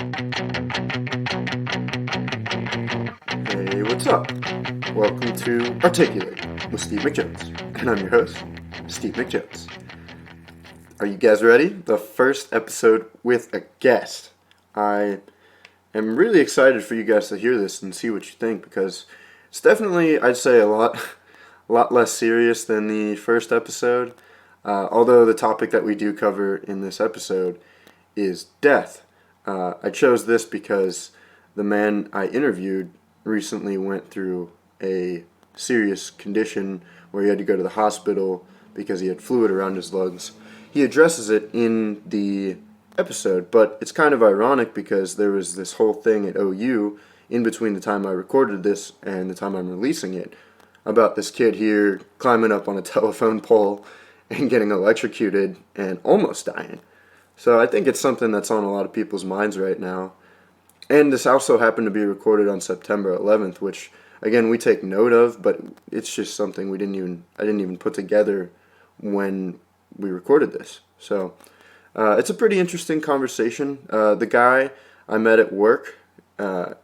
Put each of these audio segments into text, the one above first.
Hey, what's up? Welcome to Articulate with Steve McJones, and I'm your host, Steve McJones. Are you guys ready? The first episode with a guest. I am really excited for you guys to hear this and see what you think, because it's definitely, I'd say, a lot less serious than the first episode. Although the topic that we do cover in this episode is death. I chose this because the man I interviewed recently went through a serious condition where he had to go to the hospital because he had fluid around his lungs. He addresses it in the episode, but it's kind of ironic because there was this whole thing at OU in between the time I recorded this and the time I'm releasing it about this kid here climbing up on a telephone pole and getting electrocuted and almost dying. So I think it's something that's on a lot of people's minds right now. And this also happened to be recorded on September 11th, which, again, we take note of, but it's just something I didn't even put together when we recorded this. So it's a pretty interesting conversation. The guy I met at work,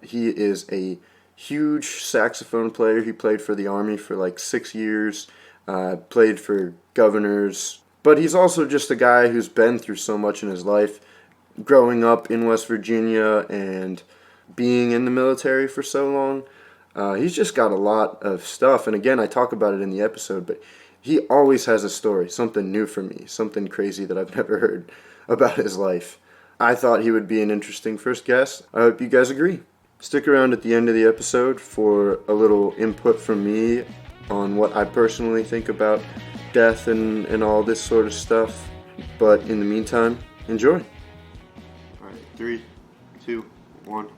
he is a huge saxophone player. He played for the Army for like 6 years, played for governors, but he's also just a guy who's been through so much in his life, growing up in West Virginia and being in the military for so long. He's just got a lot of stuff, and again, I talk about it in the episode, but he always has a story, something new for me, something crazy that I've never heard about his life. I thought he would be an interesting first guest. I hope you guys agree. Stick around at the end of the episode for a little input from me on what I personally think about death and all this sort of stuff. But in the meantime, enjoy. All right, 3, 2, 1,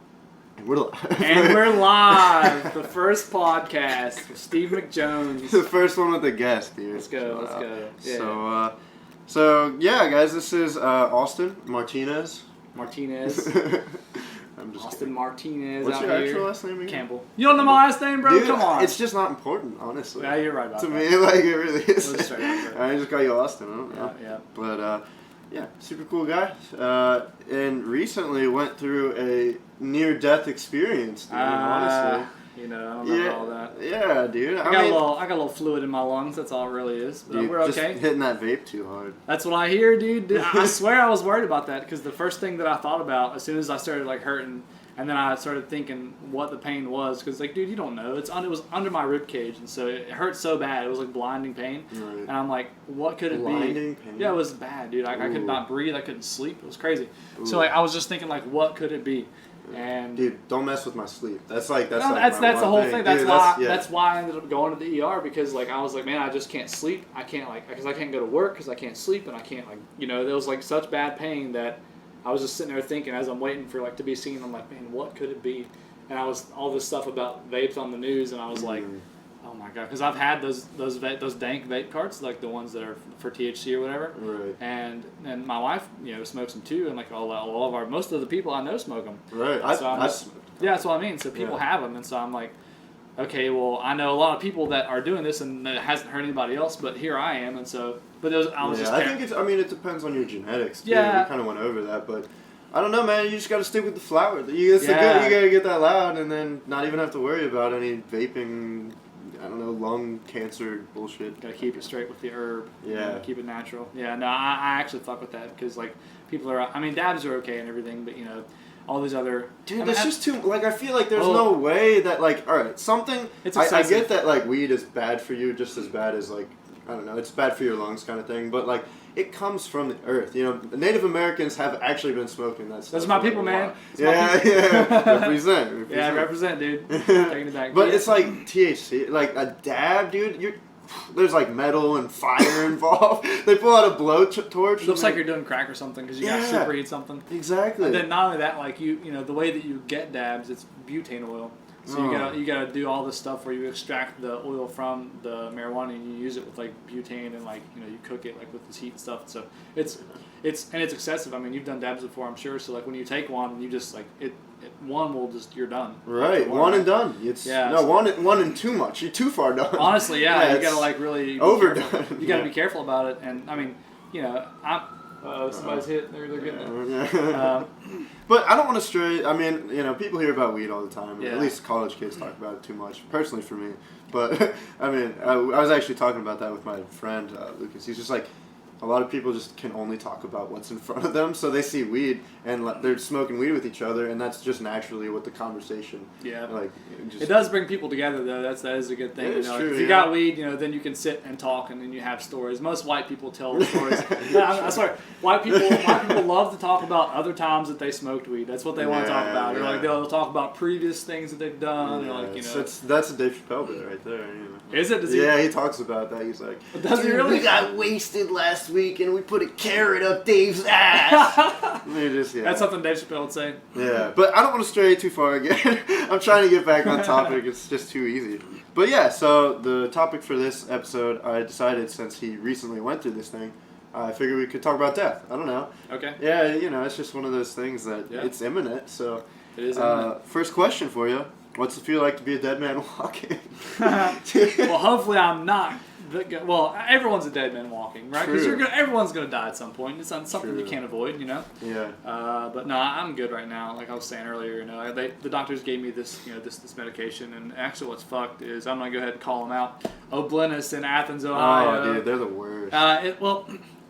and we're live. And we're live. The first podcast with Steve McJones. The first one with a guest, dude. Let's go. Yeah. So yeah, guys, this is Austin Martinez. I'm just Austin kidding. Martinez. What's out your here. actual last name again? Campbell. You don't know my last name, bro? Dude, Come on. It's just not important, honestly. Yeah, you're right about to that. me, like, it really is. We'll just straight up, bro. I just call you Austin. I don't know. Yeah. But yeah, super cool guy. And recently went through a near-death experience, dude. Honestly. You know, I don't know all that. Yeah, dude. I got a little fluid in my lungs. That's all it really is. But dude, we're okay. just hitting that vape too hard. That's what I hear, dude. I swear I was worried about that because the first thing that I thought about as soon as I started like hurting, and then I started thinking what the pain was because like, dude, you don't know. It was under my rib cage, and so it hurt so bad. It was like blinding pain, right. And I'm like, what could it be? Blinding pain. Yeah, it was bad, dude. I could not breathe. I couldn't sleep. It was crazy. Ooh. So like, I was just thinking like, what could it be? And dude, don't mess with my sleep. That's the whole thing. That's dude, why I ended up going to the ER because like I was like, man, I just can't sleep. I can't because I can't go to work because I can't sleep and I can't there was like such bad pain that I was just sitting there thinking as I'm waiting for like to be seen. I'm like, man, what could it be? And I was all this stuff about vapes on the news, and I was like, oh my god, because I've had those dank vape carts, like the ones that are for THC or whatever. Right. And my wife, smokes them too, and like most of the people I know smoke them. Right. Yeah, that's what I mean. So people have them, and so I'm like, okay, well, I know a lot of people that are doing this, and it hasn't hurt anybody else, but here I am, and so. But I think it depends on your genetics. Too. Yeah. We kind of went over that, but. I don't know, man. You just got to stick with the flower. You got to get that loud, and then not even have to worry about any vaping. I don't know, lung cancer bullshit. Got to keep it straight with the herb. Yeah. Keep it natural. Yeah. No, I actually fuck with that because like people are. I mean, dabs are okay and everything, but all these other. Dude, it's just too. Like, I feel like there's no way that like. All right, something. It's I get that like weed is bad for you, just as bad as like I don't know. It's bad for your lungs, kind of thing. But like. It comes from the earth. Native Americans have actually been smoking that stuff. Those are my people, man. Represent. Yeah, represent, dude. Taking it back. But it's like THC, like a dab, dude. There's like metal and fire involved. They pull out a blowtorch. It looks like you're doing crack or something because you got to superheat something. Exactly. And then not only that, like the way that you get dabs, it's butane oil. So you gotta do all this stuff where you extract the oil from the marijuana and you use it with like butane and like you cook it like with this heat and stuff. So it's excessive. I mean, you've done dabs before, I'm sure. So like when you take one, you just like one will just you're done. Right, one and done. One and too much. You're too far done. Honestly, yeah, you gotta like really overdone. You gotta be careful about it. And I mean, Somebody's hit. They're getting it. But I don't want to stray. I mean, people hear about weed all the time. Yeah. At least college kids talk about it too much. Personally, for me. But I mean, I was actually talking about that with my friend Lucas. He's just like, a lot of people just can only talk about what's in front of them, so they see weed and they're smoking weed with each other, and that's just naturally what the conversation. Yeah, it does bring people together though. That is a good thing. True, if you got weed, then you can sit and talk, and then you have stories. Most white people tell stories. I swear, white people love to talk about other times that they smoked weed. That's what they want to talk about. Or like they'll talk about previous things that they've done. That's a Dave Chappelle bit right there. Is it? He talks about that. He's like, does he really? We got wasted last week and we put a carrot up Dave's ass. That's something Dave Chappelle would say. Yeah, but I don't want to stray too far again. I'm trying to get back on topic. It's just too easy. But yeah, so the topic for this episode, I decided since he recently went through this thing, I figured we could talk about death. I don't know. Okay. Yeah, it's just one of those things that it's imminent. So it is imminent. First question for you. What's it feel like to be a dead man walking? Well, hopefully I'm not. Well, everyone's a dead man walking, right? Because everyone's gonna die at some point. It's something you can't avoid, Yeah. But no, I'm good right now. Like I was saying earlier, the doctors gave me this, this medication, and actually, what's fucked is I'm gonna go ahead and call them out. Oblinus in Athens, Ohio. Oh, dude, they're the worst.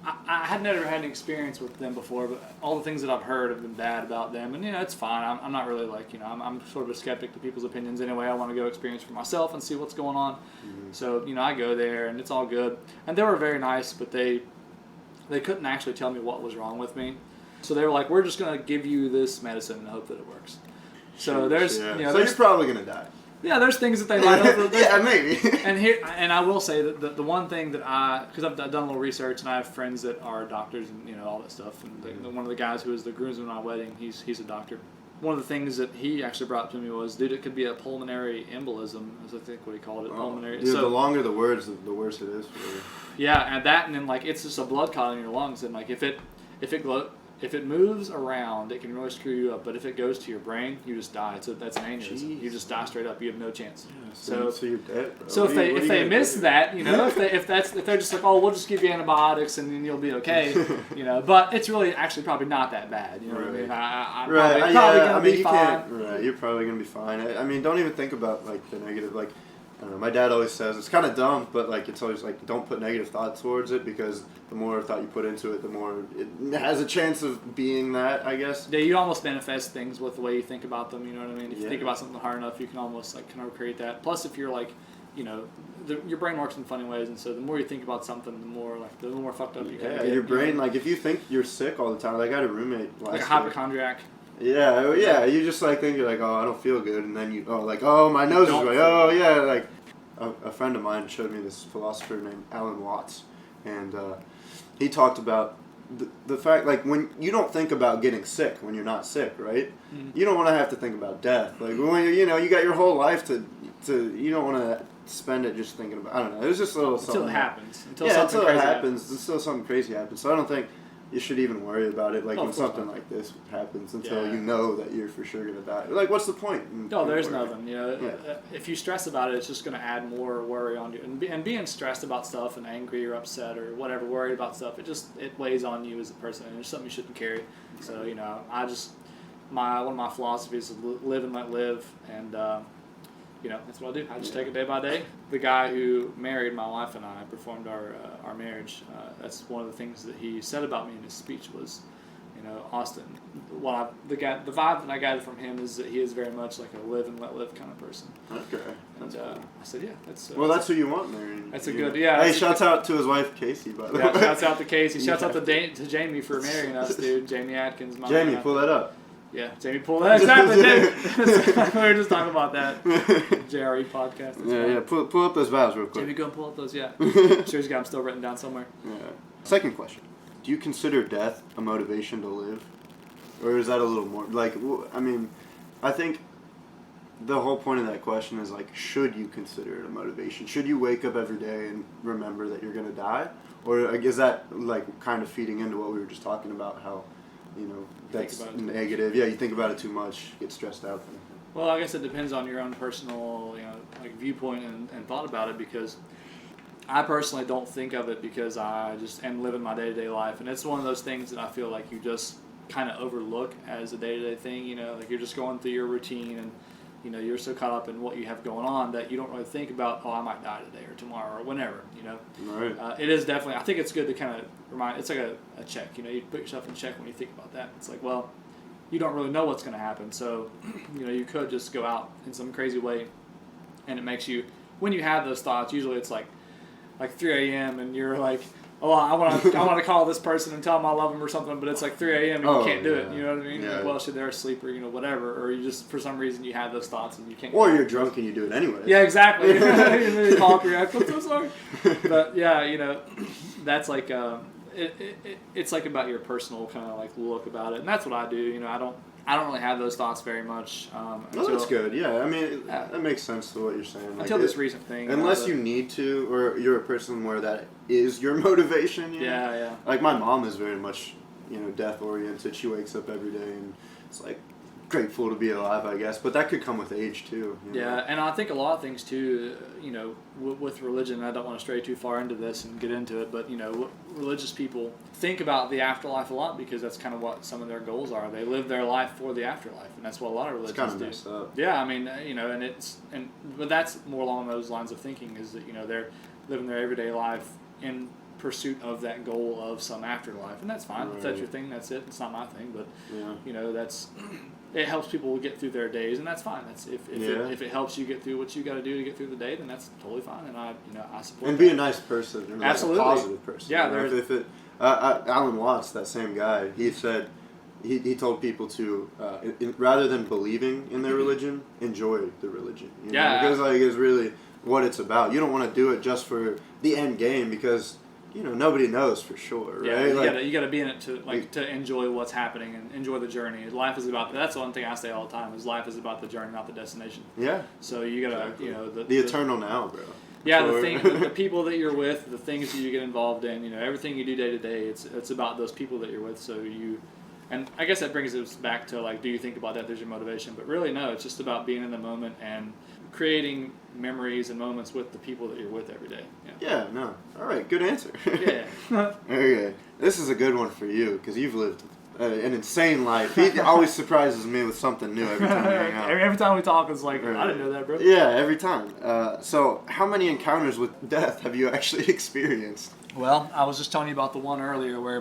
I had never had an experience with them before, but all the things that I've heard have been bad about them, and it's fine. I'm not really like I'm sort of a skeptic to people's opinions anyway. I want to go experience for myself and see what's going on. Mm-hmm. So I go there and it's all good, and they were very nice, but they couldn't actually tell me what was wrong with me. So they were like, "We're just gonna give you this medicine and hope that it works." So so you're probably gonna die. Yeah, there's things that they might over. Yeah, maybe. And I will say that the one thing that because I've done a little research and I have friends that are doctors and all that stuff. And one of the guys who was the groomsman at my wedding, he's a doctor. One of the things that he actually brought up to me was, dude, it could be a pulmonary embolism, is I think what he called it. Pulmonary. Dude, the longer the words, the worse it is for you. Yeah, and then like it's just a blood clot in your lungs, and like if it moves around, it can really screw you up. But if it goes to your brain, you just die. So that's an aneurysm. Jeez. You just die straight up. You have no chance. Yeah, so you're dead, bro. So if they miss that, if they're just like, oh, we'll just give you antibiotics and then you'll be okay, But it's really actually probably not that bad. You know what I mean? I'm probably gonna be fine. You're probably gonna be fine. I mean, don't even think about like the negative. Like, I don't know. My dad always says it's kind of dumb, but like it's always like don't put negative thoughts towards it because the more thought you put into it, the more it has a chance of being that, I guess. Yeah, you almost manifest things with the way you think about them. You know what I mean? If you think about something hard enough, you can almost like kind of create that. Plus, if you're like, your brain works in funny ways, and so the more you think about something, the more fucked up you can get. Your brain, like if you think you're sick all the time, like I had a roommate last like a hypochondriac. Yeah. You just like think you're like, oh, I don't feel good, and then my nose is right. Oh yeah, like a friend of mine showed me this philosopher named Alan Watts, and he talked about the fact like when you don't think about getting sick when you're not sick, right? Mm-hmm. You don't want to have to think about death. Like when you got your whole life to you don't want to spend it just thinking about. I don't know. It was just a little something. Until it happens. Until it happens. Until something crazy happens. So I don't think you should even worry about it, like when something like this happens, until you know that you're for sure gonna die. Like, what's the point? No, there's nothing. If you stress about it, it's just gonna add more worry on you. And being stressed about stuff and angry or upset or whatever, worried about stuff, it weighs on you as a person, and it's something you shouldn't carry. So one of my philosophies is live and let live, and that's what I do. I just take it day by day. The guy who married my wife and I performed our marriage. That's one of the things that he said about me in his speech was, Austin. The vibe that I got from him is that he is very much like a live and let live kind of person. Okay. And I said, yeah, that's. That's who you want there. That's a good, yeah. Hey, shouts out to his wife Casey, by the way. Shouts out to Casey. Shouts out to Jamie for marrying us, dude. Jamie Atkins. Jamie, pull that up. Yeah, Jamie, pull that. Exactly. We were just talking about that. JRE podcast. Yeah. Pull up those vows real quick. Jamie, go and pull up those. Yeah. I'm sure he's got them still written down somewhere. Yeah. Second question: do you consider death a motivation to live, or is that a little more like? I mean, I think the whole point of that question is like, should you consider it a motivation? Should you wake up every day and remember that you're gonna die, or is that like kind of feeding into what we were just talking about? How that's negative. Yeah, you think about it too much, get stressed out. Well, I guess it depends on your own personal, viewpoint and thought about it, because I personally don't think of it because I just am living my day-to-day life, and it's one of those things that I feel like you just kind of overlook as a day-to-day thing. You know, like you're just going through your routine, and you know you're so caught up in what you have going on that you don't really think about, oh, I might die today or tomorrow or whenever. You know, Right. It is definitely. I think it's good to kind of remind. It's like a check. You know, you put yourself in check when you think about that. It's like, well, you don't really know what's going to happen, so you know you could just go out in some crazy way, and it makes you. When you have those thoughts, usually it's like 3 a.m. and you're like, oh, I want to call this person and tell them I love them or something, but it's like 3 a.m. and you can't do it. You know what I mean? Yeah. Well, should they're asleep or whatever, or you just for some reason you have those thoughts and you can't. Or you're drunk and you do it anyway. Yeah, exactly. And then you call up your ex, I'm so sorry. But yeah, that's like it's like about your personal kind of like look about it, and that's what I do. I don't really have those thoughts very much. No, that's good. Yeah, I mean, that makes sense to what you're saying. Until this recent thing. Unless you need to, or you're a person where that is your motivation. Yeah. Like my mom is very much, death oriented. She wakes up every day and it's like grateful to be alive, I guess. But that could come with age too. Yeah, and I think a lot of things too. With religion, I don't want to stray too far into this and get into it, but religious people think about the afterlife a lot because that's kind of what some of their goals are. They live their life for the afterlife, and that's what a lot of religions do. It's kind of messed up. Yeah, I mean, but that's more along those lines of thinking is that they're living their everyday life in pursuit of that goal of some afterlife, and that's fine. Right. If that's your thing, that's it. It's not my thing, but that's. It helps people get through their days, and that's fine. That's if it helps you get through what you got to do to get through the day, then that's totally fine, and I support. And that. be a nice person, and absolutely like a positive person. Yeah, Alan Watts, that same guy, he said he told people to rather than believing in their religion, enjoy the religion. Because it's really what it's about. You don't want to do it just for the end game because. Nobody knows for sure, right? Yeah, you got to be in it to enjoy what's happening and enjoy the journey. Life is about that's the one thing I say all the time is life is about the journey, not the destination. Yeah. So you got to exactly. the eternal now, bro. Yeah, the people that you're with, the things that you get involved in, everything you do day to day, it's about those people that you're with. So and I guess that brings us back to do you think about that? There's your motivation, but really no, it's just about being in the moment and creating memories and moments with the people that you're with every day. Yeah, no. All right, good answer. Yeah. Okay. This is a good one for you because you've lived an insane life. He always surprises me with something new every time we hang out. Every time we talk, it's like, right. I didn't know that, bro. Yeah, every time. So how many encounters with death have you actually experienced? Well, I was just telling you about the one earlier where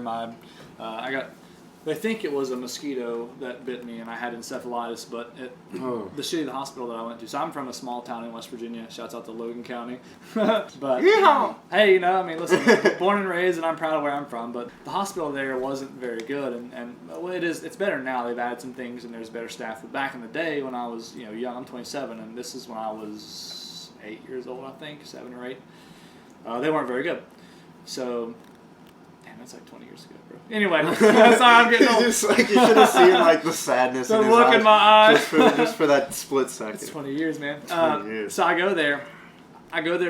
they think it was a mosquito that bit me and I had encephalitis, but the shitty hospital that I went to. So I'm from a small town in West Virginia. Shouts out to Logan County. But hey, listen, born and raised, and I'm proud of where I'm from. But the hospital there wasn't very good, and well, it's better now. They've added some things and there's better staff. But back in the day when I was young, I'm 27, and this is when I was 8 years old, I think, 7 or 8. They weren't very good. So. That's like 20 years ago, bro. Anyway, sorry, I'm getting old. You should have seen the sadness in his look eyes. in my eyes. Just for that split second. It's 20 years, man. 20 years. So I go there.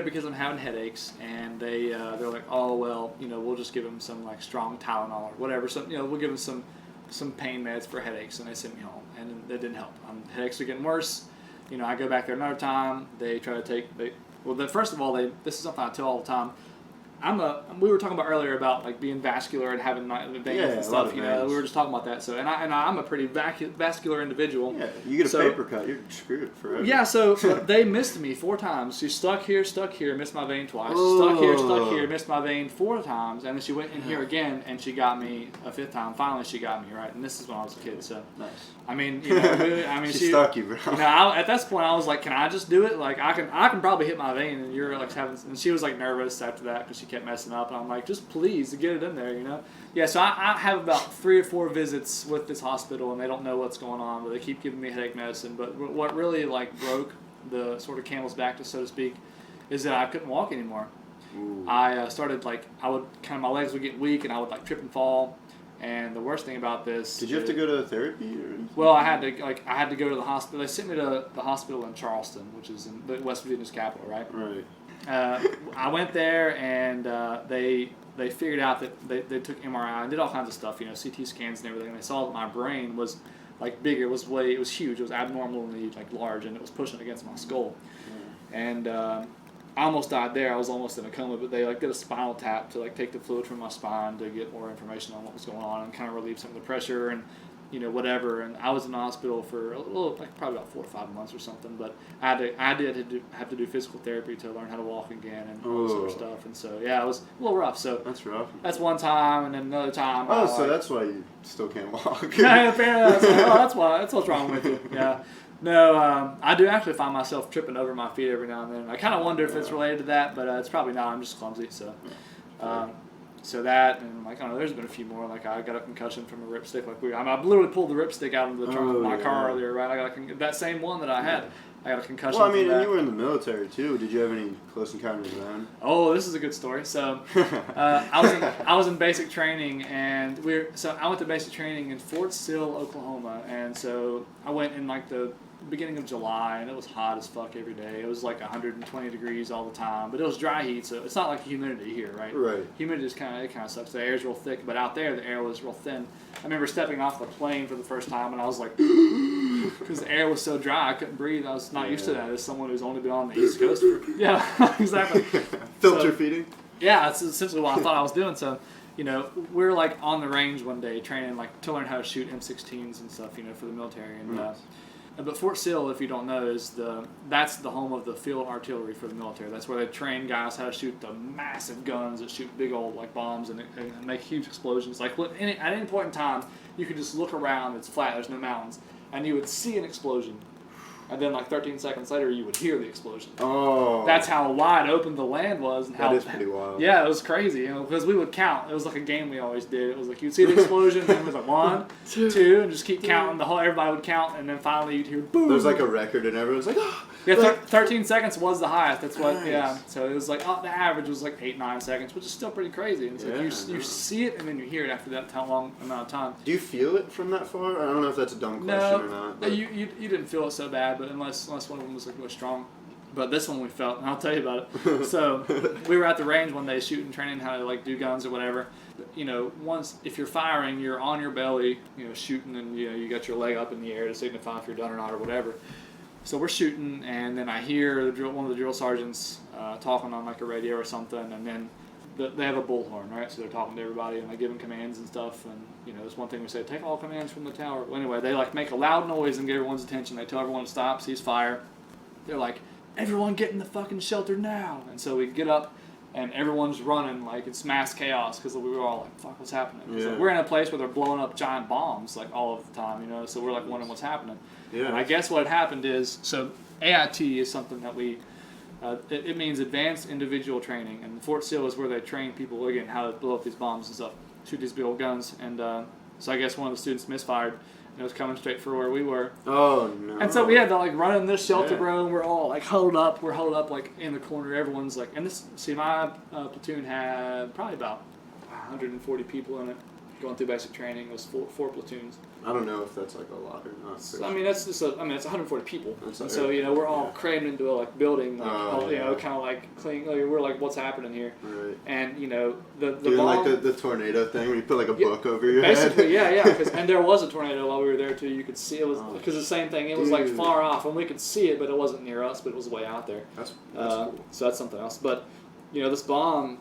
Because I'm having headaches, and they're like, oh well, we'll just give them some strong Tylenol or whatever. So we'll give them some pain meds for headaches, and they sent me home, and that didn't help. Headaches are getting worse. I go back there another time. They try to take. First of all, this is something I tell all the time. We were talking about earlier about being vascular and having veins and stuff. We were just talking about that. So I'm a pretty vascular individual. Yeah, you get a paper cut, you're screwed forever. Yeah, so they missed me 4 times. She stuck here, missed my vein twice. Stuck here, missed my vein 4 times, and then she went in here again and she got me a 5th time. Finally, she got me right, and this is when I was a kid. So nice. She stuck you, bro. At this point, I was like, "Can I just do it? I can probably hit my vein." And you're having, and she was nervous after that because she kept messing up, and I'm like, "Just please get it in there, Yeah, so I have about 3 or 4 visits with this hospital, and they don't know what's going on, but they keep giving me headache medicine. But what really broke the sort of camel's back, so to speak, is that I couldn't walk anymore. Ooh. I started my legs would get weak, and I would trip and fall. And the worst thing about this... Did you have to go to therapy? Or? Well, I had to go to the hospital. They sent me to the hospital in Charleston, which is in West Virginia's capital, right? Right. I went there, and they figured out that they took MRI and did all kinds of stuff, CT scans and everything. And they saw that my brain was bigger. It was huge. It was abnormally large, and it was pushing against my skull. Mm. And I almost died there. I was almost in a coma, but they like did a spinal tap to like take the fluid from my spine to get more information on what was going on and kind of relieve some of the pressure and whatever. And I was in the hospital for a little, like probably about 4 or 5 months or something. But I did have to do physical therapy to learn how to walk again and all this sort of stuff. And so yeah, it was a little rough. So that's rough. That's one time, and then another time. So that's why you still can't walk. Yeah, apparently that's why. That's what's wrong with you. Yeah. No, I do actually find myself tripping over my feet every now and then. I kind of wonder if it's related to that, but it's probably not. I'm just clumsy, so. So that, and like I don't know, there's been a few more. Like I got a concussion from a ripstick. I literally pulled the ripstick out of the trunk of my car earlier. Right, I got that same one that I had. I got a concussion. Well, I mean, and you were in the military too. Did you have any close encounters then? Oh, this is a good story. So, I was in basic training, and I went to basic training in Fort Sill, Oklahoma, and so I went in like the beginning of July, and it was hot as fuck every day. It was like 120 degrees all the time, but it was dry heat, so it's not like humidity here, right? Right. Humidity is kind of sucks. The air's real thick, but out there the air was real thin. I remember stepping off the plane for the first time, and I was like, because the air was so dry, I couldn't breathe. I was not used to that as someone who's only been on the East Coast for exactly. Filter feeding. Yeah, that's essentially what I thought I was doing. So, we're like on the range one day training like to learn how to shoot M16s and stuff, for the military. And but Fort Sill, if you don't know, that's the home of the field artillery for the military. That's where they train guys how to shoot the massive guns that shoot big old like bombs and make huge explosions. Like at any point in time, you could just look around. It's flat. There's no mountains, and you would see an explosion. And then, like 13 seconds later, you would hear the explosion. Oh, that's how wide open the land was, and that is pretty wild. Yeah, it was crazy. Because we would count. It was like a game we always did. It was like you'd see the explosion, and it was like 1, 2, and just keep counting. Everybody would count, and then finally you'd hear boom. There's like a record, and everyone's like, oh. Yeah, 13 seconds was the highest. That's what. Nice. Yeah. So it was like the average was like 8, 9 seconds, which is still pretty crazy. And it's you see it, and then you hear it after that long amount of time. Do you feel it from that far? I don't know if that's a dumb question or not. No, you didn't feel it so bad, but unless one of them was like really strong. But this one we felt, and I'll tell you about it. So we were at the range one day shooting, training how to like do guns or whatever. Once if you're firing, you're on your belly, shooting, and you got your leg up in the air to signify if you're done or not or whatever. So we're shooting, and then I hear one of the drill sergeants talking on like a radio or something, and then they have a bullhorn, right? So they're talking to everybody, and they give them commands and stuff. And there's one thing we say: take all commands from the tower. Well, anyway, they like make a loud noise and get everyone's attention. They tell everyone to stop, cease fire. They're like, everyone get in the fucking shelter now. And so we get up, and everyone's running like it's mass chaos because we were all like, fuck, what's happening? Yeah. So we're in a place where they're blowing up giant bombs like all of the time, so we're like wondering what's happening. Yeah. And I guess what had happened is, so AIT is something that we, it means Advanced Individual Training, and Fort Sill is where they train people, again, how to blow up these bombs and stuff, shoot these big old guns. And so I guess one of the students misfired, and it was coming straight for where we were. Oh, no. And so we had to like run in this shelter room. We're all like huddled up. We're huddled up like in the corner. Everyone's like, and my platoon had probably about 140 people in it going through basic training. It was four platoons. I don't know if that's like a lot or not. So, it's 140 people. And so, we're all crammed into a building, kind of like clean. Like, we're like, what's happening here? Right. And, the doing bomb, like the tornado thing where you put like a book over your head. Basically, yeah. And there was a tornado while we were there too. You could see it was, because the same thing. It was like far off, and we could see it, but it wasn't near us, but it was way out there. That's cool. So that's something else. But, this bomb,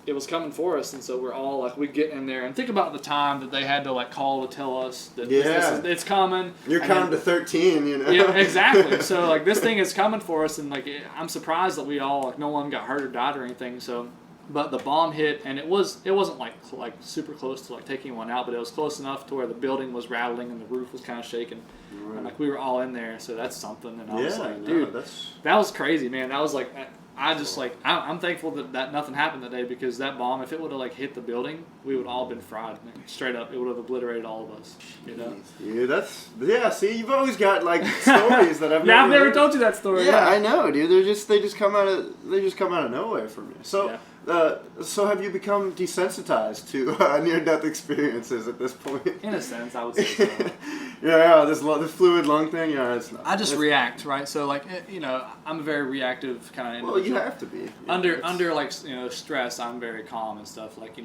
it was coming for us, and so we're all like, we get in there and think about the time that they had to like call to tell us that it's coming. You're counting to 13, Yeah, exactly. So like this thing is coming for us, and like I'm surprised that we all like no one got hurt or died or anything. So, but the bomb hit, and it wasn't like super close to like taking one out, but it was close enough to where the building was rattling and the roof was kind of shaking, and like we were all in there. So that's something. And I was like, dude, that was crazy, man. That was like. I'm thankful that nothing happened that day, because that bomb, if it would have like hit the building, we would all been fried. Straight up, it would have obliterated all of us. Yeah. See, you've always got like stories that I've I've never told you that story. Yeah, I know, dude. They just come out of nowhere for me. So. Yeah. So have you become desensitized to near-death experiences at this point? In a sense, I would say so. This fluid lung thing. Yeah, it's not. I just react, right? So like, I'm a very reactive kind of individual. Well, you have to be. Under like stress, I'm very calm and stuff. Like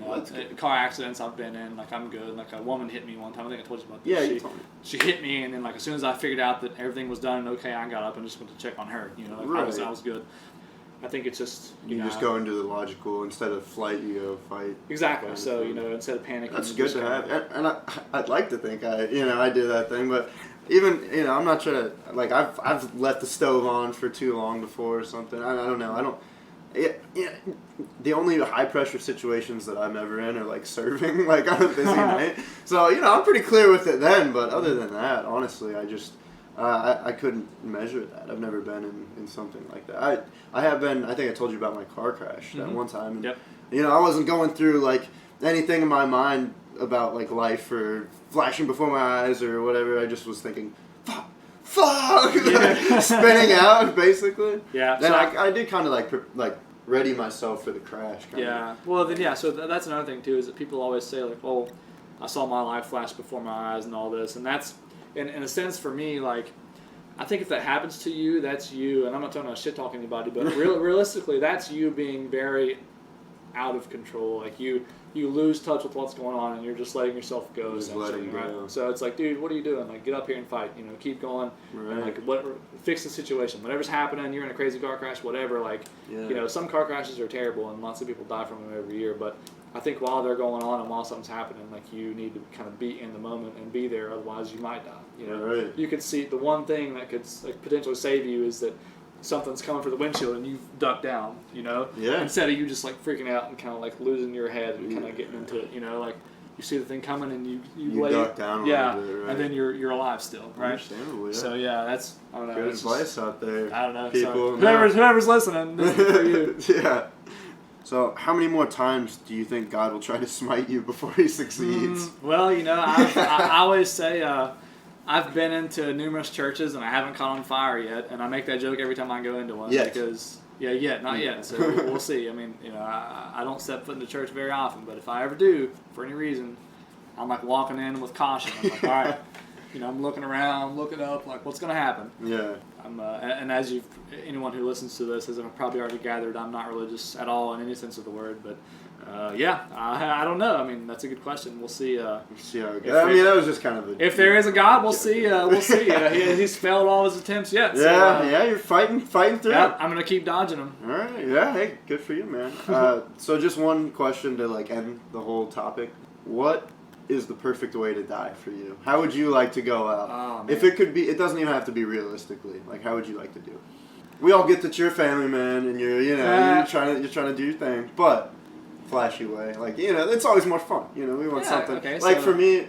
car accidents I've been in, like I'm good. Like a woman hit me one time. I think I told you about this. Yeah, you told me. She hit me, and then like as soon as I figured out that everything was done and okay, I got up and just went to check on her. I was good. I think it's just you just go into the logical instead of flight, you go fight. Exactly. So instead of panicking, that's good to have. And I'd like to think I do that thing, but even I'm not trying to like I've left the stove on for too long before or something. I don't know. I don't. The only high pressure situations that I'm ever in are like serving, like on a busy night. So I'm pretty clear with it then. But other than that, honestly, I just I couldn't measure that. I've never been in something like that. I have been. I think I told you about my car crash that one time. And, yep. I wasn't going through like anything in my mind about like life or flashing before my eyes or whatever. I just was thinking, fuck, spinning out basically. Yeah. Then I did kind of like ready myself for the crash. Yeah. Well, then so that's another thing too is that people always say like, oh, I saw my life flash before my eyes and all this, and that's in a sense for me like. I think if that happens to you, that's you, and I'm not talking about shit talking anybody, but realistically, that's you being very out of control. Like you lose touch with what's going on, and you're just letting yourself go. Just letting go. Right? So it's like, dude, what are you doing? Like, get up here and fight. Keep going. Right. And like, fix the situation. Whatever's happening, you're in a crazy car crash, whatever. Like, some car crashes are terrible, and lots of people die from them every year. But I think while they're going on and while something's happening, like you need to kind of be in the moment and be there. Otherwise, you might die. Right. You could see the one thing that could like potentially save you is that something's coming for the windshield and you duck down. Yeah. Instead of you just like freaking out and kind of like losing your head and kind of getting into it. Like you see the thing coming and you lay duck down a little bit, right? And then you're alive still, right? Understandable, yeah. So that's I don't know. Good advice out there. I don't know. People, whoever's listening, this is for you. Yeah. So, how many more times do you think God will try to smite you before He succeeds? Well, I always say I've been into numerous churches and I haven't caught on fire yet, and I make that joke every time I go into one because not yet. So we'll see. I mean, I don't step foot in the church very often, but if I ever do, for any reason, I'm like walking in with caution. I'm like, all right. I'm looking around, looking up, like, what's going to happen? Yeah. And as anyone who listens to this has probably already gathered, I'm not religious at all in any sense of the word. But, I don't know. I mean, that's a good question. We'll see. We'll see how it goes. That was just kind of if there is a God, we'll see. We'll see. He's failed all his attempts yet. So, you're fighting through. Yeah, I'm going to keep dodging them. All right. Yeah, hey, good for you, man. So just one question to, like, end the whole topic. What is the perfect way to die for you? How would you like to go out? Oh, if it could be, it doesn't even have to be realistically. Like, how would you like to do it? We all get that you're a family man and you're trying to do your thing, but flashy way. Like, it's always more fun. We want something. Okay, like for me,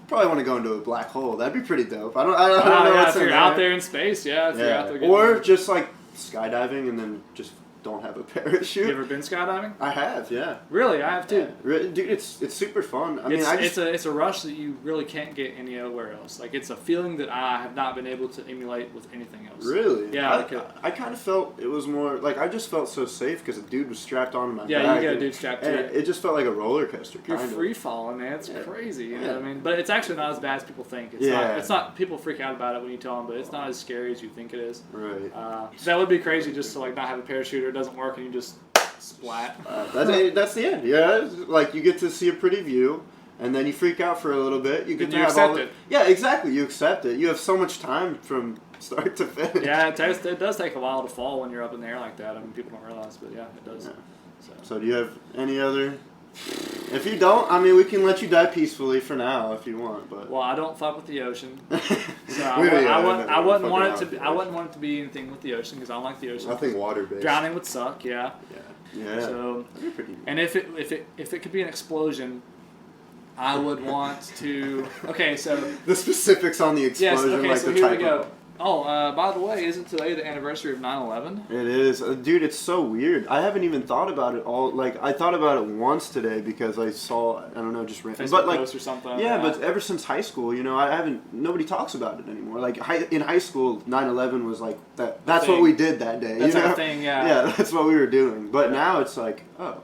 probably want to go into a black hole. That'd be pretty dope. I don't know what's if in you're out there in space, if you're out there. Or just like skydiving and then just don't have a parachute. You ever been skydiving? I have, yeah. Really, I have too. Yeah. Dude, it's super fun. I mean, it's a rush that you really can't get anywhere else. Like it's a feeling that I have not been able to emulate with anything else. Really? Yeah. I kind of felt it was more like I just felt so safe because a dude was strapped onto my back. Yeah, you got a dude strapped to you. It just felt like a roller coaster. You're free falling, man. It's crazy. You know what I mean? Yeah. But it's actually not as bad as people think. It's not. People freak out about it when you tell them, but it's not as scary as you think it is. Right. That would be crazy just to like not have a parachute or it doesn't work and you just splat. That's the end. Yeah, like you get to see a pretty view, and then you freak out for a little bit. You get to accept it. Yeah, exactly. You accept it. You have so much time from start to finish. Yeah, it does take a while to fall when you're up in the air like that. I mean, people don't realize, but yeah, it does. Yeah. So do you have any other? If you don't, I mean, we can let you die peacefully for now if you want. But well, I don't fuck with the ocean, so I wouldn't want it to be anything with the ocean because I don't like the ocean. Nothing water based. Drowning would suck. Yeah. Yeah. So, and if it could be an explosion, I would want to. Okay, so the specifics on the explosion. Yes. Okay, like so the here type we go. Of, Oh, by the way, isn't today the anniversary of 9/11? It is. Dude, it's so weird. I haven't even thought about it all. Like, I thought about it once today because I saw, I don't know, just random. Facebook post or something. Yeah, but ever since high school, nobody talks about it anymore. Like, in high school, 9/11 was like, that's what we did that day. That's our thing, yeah. Yeah, that's what we were doing. But now it's like, I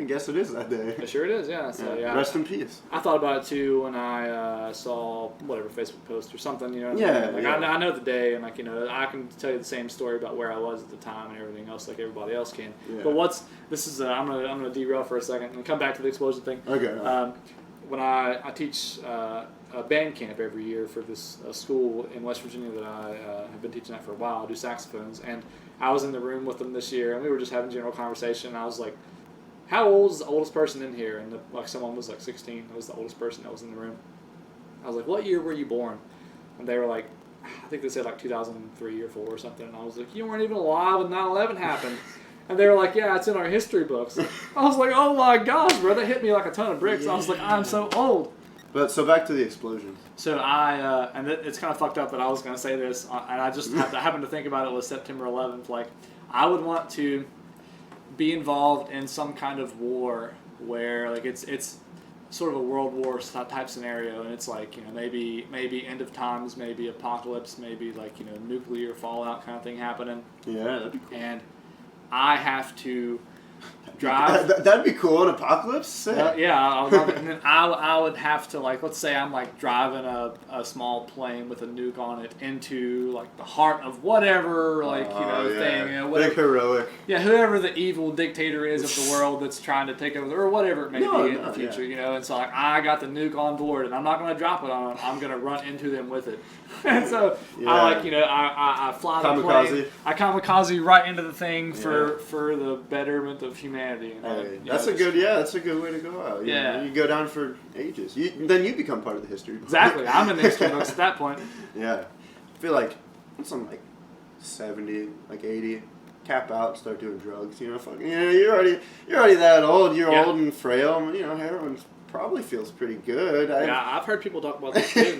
guess it is that day. It sure it is, yeah. So, Rest in peace. I thought about it too when I saw whatever Facebook post or something. I know the day, and I can tell you the same story about where I was at the time and everything else, like everybody else can. Yeah. But I'm gonna derail for a second and come back to the explosion thing. Okay. when I teach a band camp every year for this school in West Virginia that I have been teaching at for a while. I do saxophones, and I was in the room with them this year, and we were just having general conversation. And I was like, "How old is the oldest person in here?" And someone was like 16. It was the oldest person that was in the room. I was like, "What year were you born?" And they were like, I think they said like 2003 or 4 or something. And I was like, "You weren't even alive when 9/11 happened." And they were like, "Yeah, it's in our history books." I was like, "Oh my gosh, bro!" That hit me like a ton of bricks. Yeah. I was like, "I'm so old." But so back to the explosion. So it's kind of fucked up that I was going to say this, and I just happened to think about it was September 11th. Like, I would want to be involved in some kind of war where like it's sort of a World War type scenario, and it's like, you know, maybe end of times, maybe apocalypse, maybe like, you know, nuclear fallout kind of thing happening. Yeah, that'd be cool. And I have to drive. That'd be cool. An apocalypse? Yeah, I love it. And then I would have to, like, let's say I'm like driving a small plane with a nuke on it into like the heart of whatever, like, thing. You know, whatever, big heroic. Yeah, whoever the evil dictator is of the world that's trying to take over, or whatever it may be in the future. Yeah. You know, and so like I got the nuke on board, and I'm not going to drop it on them. I'm going to run into them with it. And so I fly the plane. I kamikaze right into the thing for the betterment of humanity. That's a good way to go out. You go down for ages. Then you become part of the history book. Exactly. I'm in the history books at that point. Yeah. I feel like once I'm like 70, like 80, cap out, start doing drugs. You know, you're already that old. You're old and frail. You know, heroin probably feels pretty good. I've heard people talk about this too.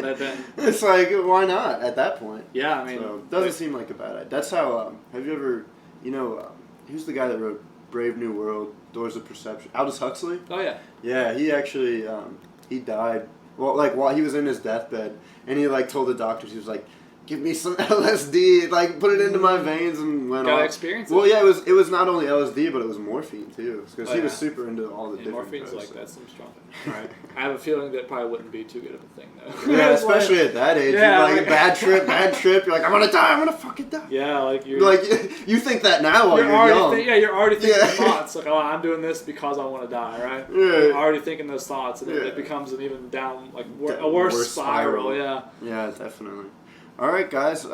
It's like, why not at that point? Yeah, I mean, so it doesn't seem like a bad idea. That's how. Have you ever, who's the guy that wrote Brave New World, Doors of Perception? Aldous Huxley? Oh, yeah. Yeah, he actually, he died, while he was in his deathbed, and he, like, told the doctors, he was like, "Give me some LSD, like, put it into my veins," and went Got off. Experience it. Well, yeah, it was not only LSD, but it was morphine, too, because he was super into all the different morphine's drugs. That's some strong thing. Right. I have a feeling that probably wouldn't be too good of a thing, though. Yeah, especially at that age. Yeah, you're like, bad trip. You're like, I'm going to die, I'm going to fucking die. Yeah, like you're... Like, you think that now while you're young. You're already thinking the thoughts. Like, oh, I'm doing this because I want to die, right? Yeah. You're already thinking those thoughts, and it becomes an even down, like, a worse spiral. Yeah. Yeah, definitely. All right, guys.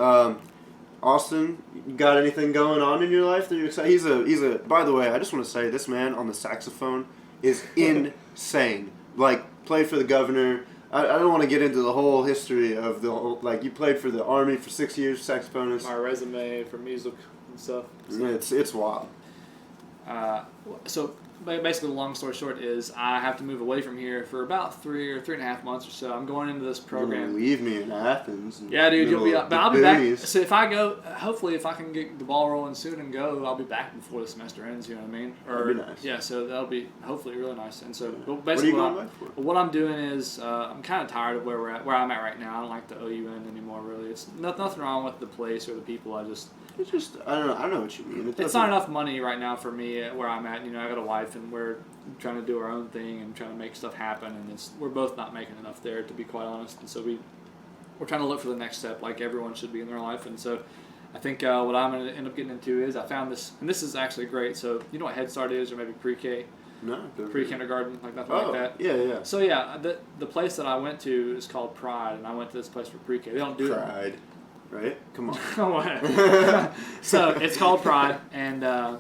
Austin, you got anything going on in your life that you're excited? He's a. By the way, I just want to say this man on the saxophone is insane. Like, played for the governor. I don't want to get into the whole history of the whole, like, you played for the Army for 6 years, saxophonist. My resume for music and stuff. So. It's wild. So basically, the long story short is I have to move away from here for about 3 or 3.5 months or so. I'm going into this program. You're gonna leave me in Athens. Yeah, dude, you'll be. But I'll be back. So if I go, hopefully, if I can get the ball rolling soon and go, I'll be back before the semester ends. You know what I mean? That'd be nice. Yeah, so that'll be hopefully really nice. And so basically, what are you going back for? What I'm doing is I'm kind of tired of where I'm at right now. I don't like the OUN anymore. Really, it's nothing wrong with the place or the people. It's just, I don't know what you mean. It's not enough money right now for me where I'm at. You know, I got a wife and we're trying to do our own thing and trying to make stuff happen, and we're both not making enough there, to be quite honest. And so we're trying to look for the next step, like everyone should be in their life. And so I think what I'm going to end up getting into is I found this, and this is actually great. So you know what Head Start is, or maybe pre-K? No. Pre-kindergarten, like nothing like that. Yeah. So yeah, the place that I went to is called Pride, and I went to this place for pre-K. They don't do Pride. Right? Come on. So it's called Pride, and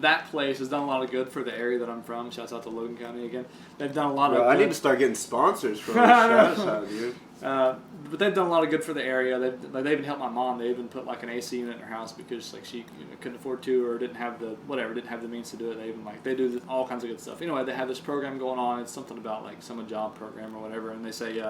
that place has done a lot of good for the area that I'm from. Shouts out to Logan County again. They've done a lot of good. I need to start getting sponsors from Shouts out, dude. But they've done a lot of good for the area. They even helped my mom. They even put like an AC unit in her house because like she couldn't afford to, or didn't have the means to do it. They do all kinds of good stuff. Anyway, they have this program going on. It's something about like summer job program or whatever, and they say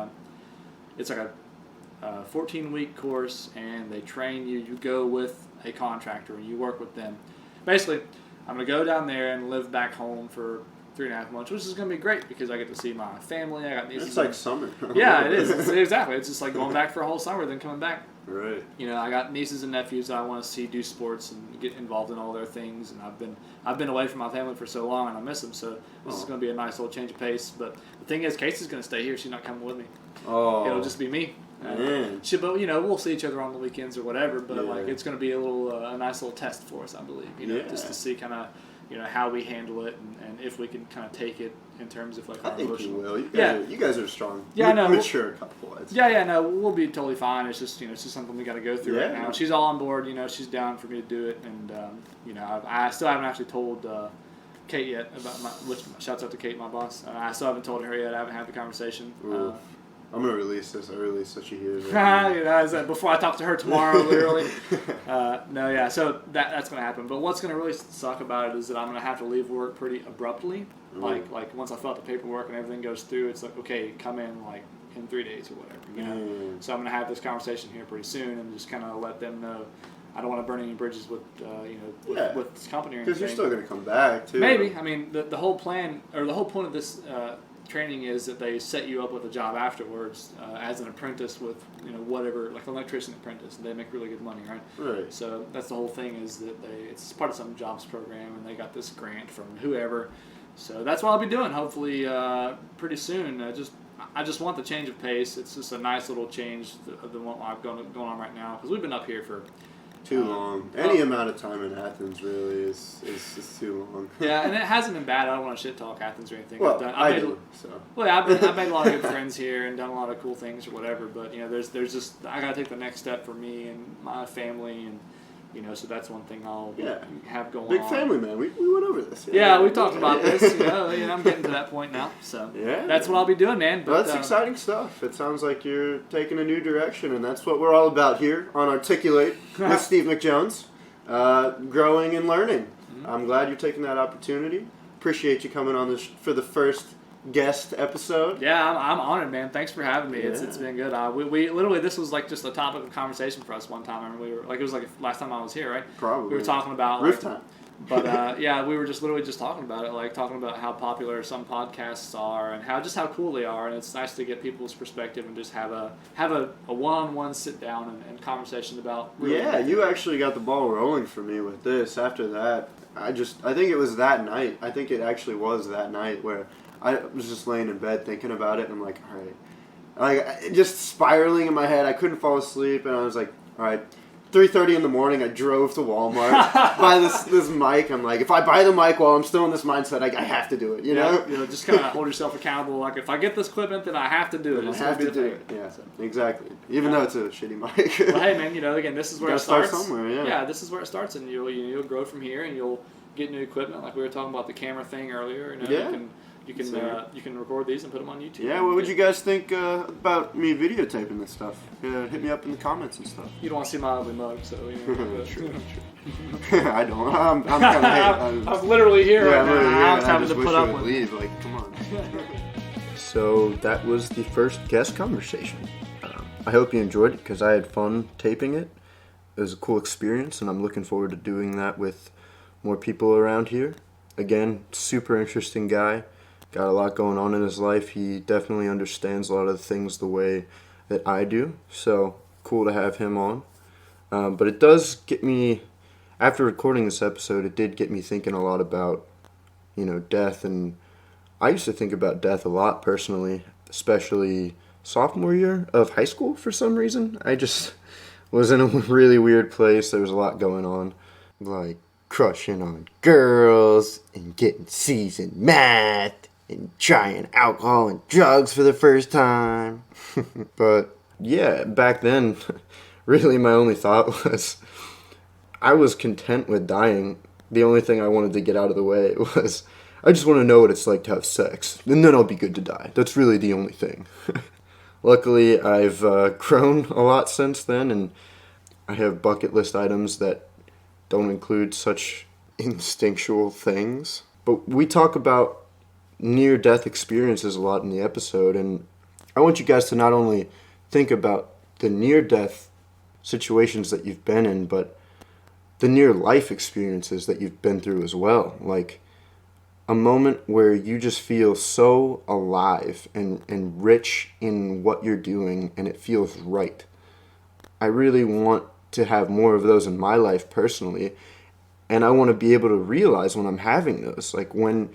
it's like a 14-week course, and they train you. You go with a contractor, and you work with them. Basically, I'm going to go down there and live back home for 3.5 months, which is going to be great because I get to see my family. I got nieces. It's like summer. Yeah, it is. Exactly. It's just like going back for a whole summer, then coming back. Right. You know, I got nieces and nephews that I want to see do sports and get involved in all their things, and I've been away from my family for so long, and I miss them. So this is going to be a nice little change of pace. But the thing is, Casey's going to stay here. She's not coming with me. Oh. It'll just be me. But we'll see each other on the weekends or whatever. But like, it's going to be a nice little test for us, I believe. Just to see kind of how we handle it and if we can kind of take it in terms of like our I think emotional. you will. You guys are strong. Yeah, no, mature couple. No, we'll be totally fine. It's just it's just something we got to go through right now. She's all on board. She's down for me to do it, and I still haven't actually told Kate yet about which shouts out to Kate, my boss. I still haven't told her yet. I haven't had the conversation. I'm gonna release this. I release what she hears. Before I talk to her tomorrow, literally. So that's gonna happen. But what's gonna really suck about it is that I'm gonna have to leave work pretty abruptly. Like once I fill out the paperwork and everything goes through, it's like, okay, come in like in 3 days or whatever. So I'm gonna have this conversation here pretty soon and just kind of let them know. I don't want to burn any bridges with with this company or anything. Because you're still gonna come back too. Maybe. I mean, the whole plan or the whole point of this training is that they set you up with a job afterwards as an apprentice with whatever, like an electrician apprentice, and they make really good money, right? Right. So that's the whole thing, is that it's part of some jobs program, and they got this grant from whoever. So that's what I'll be doing hopefully pretty soon. I just want the change of pace. It's just a nice little change than what I've going on right now, because we've been up here for too long. Any amount of time in Athens really is just too long. Yeah, and it hasn't been bad. I don't want to shit talk Athens or anything. Well, I've made a lot of good friends here and done a lot of cool things or whatever. But there's just I gotta take the next step for me and my family, and so that's one thing I'll have going on. Big family, man. We went over this. Yeah, we talked about this. I'm getting to that point now. So that's what I'll be doing, man. But that's exciting stuff. It sounds like you're taking a new direction, and that's what we're all about here on Articulate with Steve McJones. Growing and learning. Mm-hmm. I'm glad you're taking that opportunity. Appreciate you coming on this for the first guest episode. Yeah, I'm honored, man. Thanks for having me. It's been good. We literally, this was like just a topic of conversation for us one time. I remember it was like last time I was here, right? Probably. We were talking about roof time. But we were just literally just talking about it, like talking about how popular some podcasts are and how cool they are, and it's nice to get people's perspective and just have a one-on-one sit down and conversation about. You actually got the ball rolling for me with this. After that, I think it was that night. I think it actually was that night where I was just laying in bed thinking about it, and I'm like, all right, like just spiraling in my head. I couldn't fall asleep, and I was like, all right. 3:30 in the morning, I drove to Walmart, buy this mic. I'm like, if I buy the mic while I'm still in this mindset, I have to do it, you know? Just kind of hold yourself accountable. Like, if I get this equipment, then I have to do it. I have to do it, yeah, exactly. Even though it's a shitty mic. Well, hey, man, again, this is where it starts. Start somewhere, Yeah, this is where it starts, and you'll grow from here, and you'll get new equipment. Like we were talking about the camera thing earlier. You can record these and put them on YouTube. Yeah, what would you guys think about me videotaping this stuff? Hit me up in the comments and stuff. You don't want to see my ugly mug, so True. I don't. I'm kind of. I'm literally here right now. I'm having to put up with. Leave. Like, come on. So that was the first guest conversation. I hope you enjoyed it because I had fun taping it. It was a cool experience, and I'm looking forward to doing that with more people around here. Again, super interesting guy. Got a lot going on in his life. He definitely understands a lot of the things the way that I do. So cool to have him on. But it does get me, after recording this episode, it did get me thinking a lot about, death. And I used to think about death a lot personally, especially sophomore year of high school for some reason. I just was in a really weird place. There was a lot going on, like crushing on girls and getting C's in math. And trying alcohol and drugs for the first time. But yeah, back then, really my only thought was I was content with dying. The only thing I wanted to get out of the way was I just want to know what it's like to have sex. And then I'll be good to die. That's really the only thing. Luckily, I've grown a lot since then, and I have bucket list items that don't include such instinctual things. But we talk about near-death experiences a lot in the episode, and I want you guys to not only think about the near-death situations that you've been in, but the near-life experiences that you've been through as well. Like a moment where you just feel so alive and rich in what you're doing, and it feels right. I really want to have more of those in my life personally, and I want to be able to realize when I'm having those, like when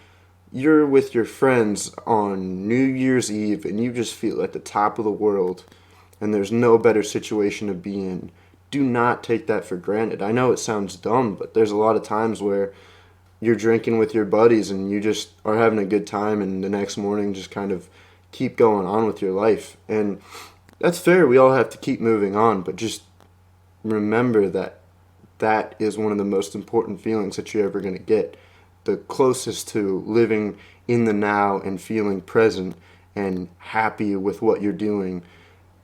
you're with your friends on New Year's Eve and you just feel at the top of the world and there's no better situation to be in. Do not take that for granted. I know it sounds dumb, but there's a lot of times where you're drinking with your buddies and you just are having a good time, and the next morning just kind of keep going on with your life. And that's fair. We all have to keep moving on, but just remember that that is one of the most important feelings that you're ever going to get. The closest to living in the now and feeling present and happy with what you're doing,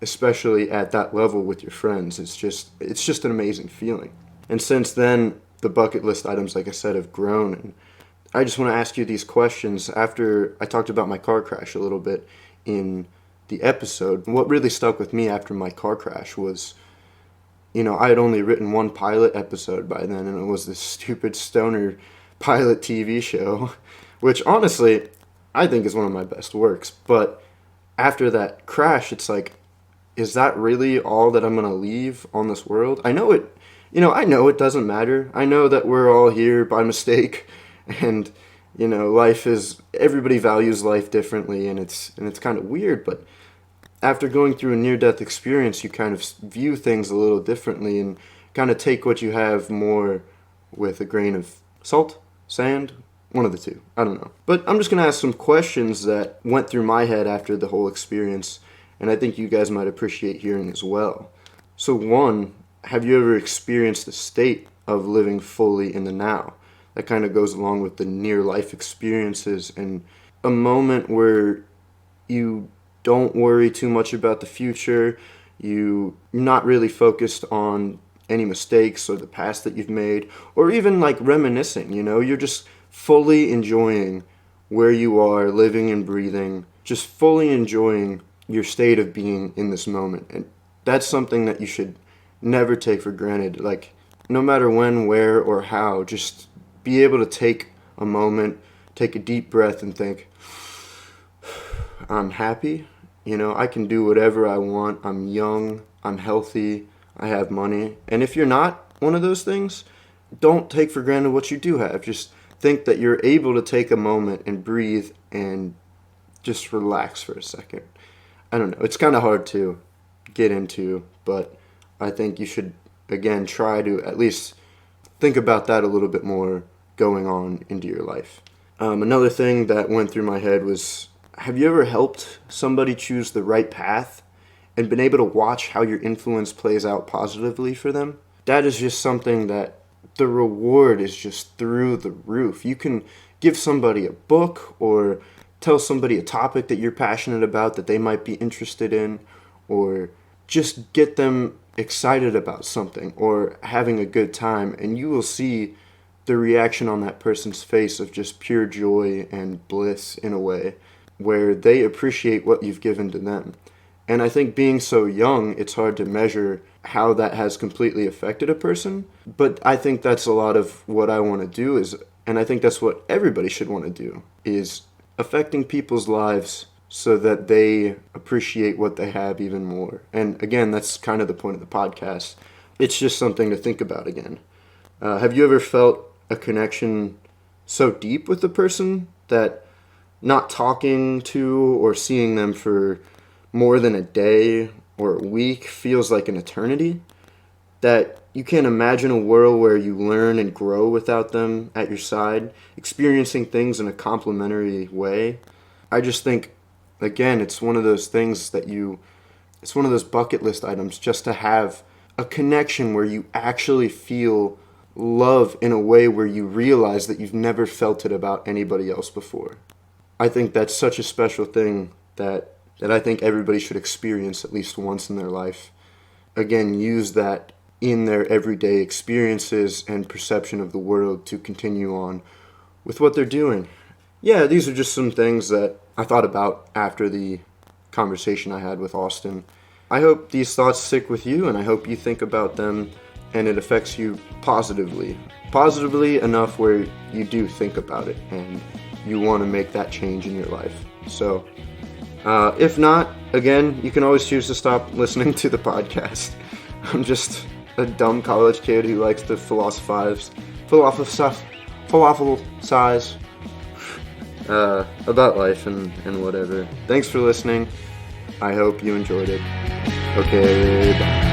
especially at that level with your friends. It's just an amazing feeling. And since then, the bucket list items, like I said, have grown. And I just want to ask you these questions. After I talked about my car crash a little bit in the episode, what really stuck with me after my car crash was, I had only written one pilot episode by then, and it was this stupid stoner pilot TV show, which honestly, I think is one of my best works. But after that crash, it's like, is that really all that I'm going to leave on this world? I know it doesn't matter. I know that we're all here by mistake, and, everybody values life differently, and it's kind of weird, but after going through a near-death experience, you kind of view things a little differently and kind of take what you have more with a grain of salt, sand, one of the two. I don't know. But I'm just going to ask some questions that went through my head after the whole experience, and I think you guys might appreciate hearing as well. So one, have you ever experienced a state of living fully in the now? That kind of goes along with the near-life experiences, and a moment where you don't worry too much about the future. You're not really focused on any mistakes or the past that you've made, or even like reminiscing, You're just fully enjoying where you are, living and breathing, just fully enjoying your state of being in this moment. And that's something that you should never take for granted. Like, no matter when, where, or how, just be able to take a moment, take a deep breath and think, I'm happy, I can do whatever I want, I'm young, I'm healthy, I have money. And if you're not one of those things, don't take for granted what you do have. Just think that you're able to take a moment and breathe and just relax for a second. I don't know, it's kind of hard to get into, but I think you should, again, try to at least think about that a little bit more going on into your life. Another thing that went through my head was, have you ever helped somebody choose the right path and been able to watch how your influence plays out positively for them? That is just something that the reward is just through the roof. You can give somebody a book or tell somebody a topic that you're passionate about that they might be interested in, or just get them excited about something or having a good time, and you will see the reaction on that person's face of just pure joy and bliss in a way where they appreciate what you've given to them. And I think being so young, it's hard to measure how that has completely affected a person. But I think that's a lot of what I want to do and I think that's what everybody should want to do, is affecting people's lives so that they appreciate what they have even more. And again, that's kind of the point of the podcast. It's just something to think about again. Have you ever felt a connection so deep with the person that not talking to or seeing them for more than a day or a week feels like an eternity? That you can't imagine a world where you learn and grow without them at your side, experiencing things in a complementary way? I just think, again, it's one of those things it's one of those bucket list items, just to have a connection where you actually feel love in a way where you realize that you've never felt it about anybody else before. I think that's such a special thing that I think everybody should experience at least once in their life. Again, use that in their everyday experiences and perception of the world to continue on with what they're doing. Yeah, these are just some things that I thought about after the conversation I had with Austin. I hope these thoughts stick with you, and I hope you think about them and it affects you positively enough where you do think about it and you want to make that change in your life. So if not, again, you can always choose to stop listening to the podcast. I'm just a dumb college kid who likes to philosophize about life and whatever. Thanks for listening. I hope you enjoyed it. Okay, bye.